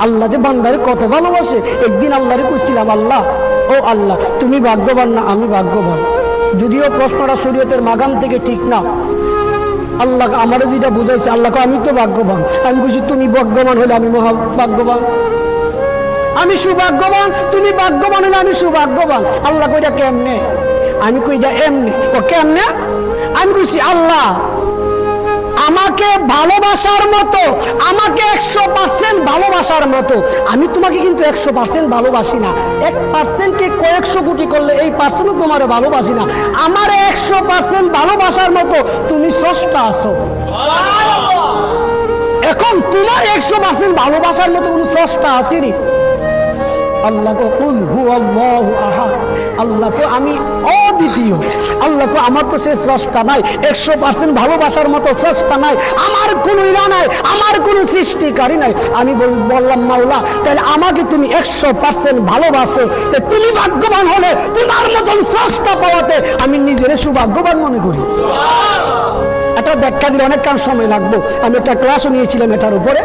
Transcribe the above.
আল্লাহ যে বান্দারে কত ভালোবাসে। একদিন আল্লাহরে কইছিলাম, আল্লাহ ও আল্লাহ তুমি ভাগ্যবান না আমি ভাগ্যবান? যদিও প্রশ্নটা শরীয়তের মাগাম থেকে ঠিক না, আল্লাহ আমারও যেটা বুঝাইছে, আল্লাহকে আমি তো ভাগ্যবান। আমি বুঝি তুমি ভাগ্যবান হলে আমি মহা ভাগ্যবান, আমি সৌভাগ্যবান। তুমি ভাগ্যবান হলে আমি সৌভাগ্যবান। আল্লাহ কইটা কেমনে? আমি কইটা এমনি। কেমনে? আমি কইছি আল্লাহ আমাকে ভালোবাসার মতো, আমাকে 100% ভালোবাসার মতো, আমি তোমাকে কিন্তু 100% ভালোবাসি না। 1%কে কয়েকশো কোটি করলে এই পার্সেন্টও তোমার ভালোবাসি না। আমার 100% ভালোবাসার মতো তুমি স্রষ্টা আছো। এখন তোমার 100% ভালোবাসার মতো কোন স্রষ্টা আসেনি। আল্লাহ কুল হুয়াল্লাহু আহাদ, আল্লাহ তো আমি অদ্বিতীয়। আল্লাহ তো আমার তো সে স্রষ্টা নাই, 100% ভালোবাসার মতো স্রষ্টা নাই, আমার কোনো ইলা নাই, আমার কোনো সৃষ্টিকারী নাই। আমি বললাম মাওলা তাহলে আমাকে তুমি 100% ভালোবাসো, তুমি ভাগ্যবান হলে তোমার মতন স্রষ্টা পাওয়াতে আমি নিজের সৌভাগ্যবান মনে করি। এটা ব্যাখ্যা দিলে অনেকক্ষণ সময় লাগবে। আমি একটা ক্লাসও নিয়েছিলাম এটার উপরে।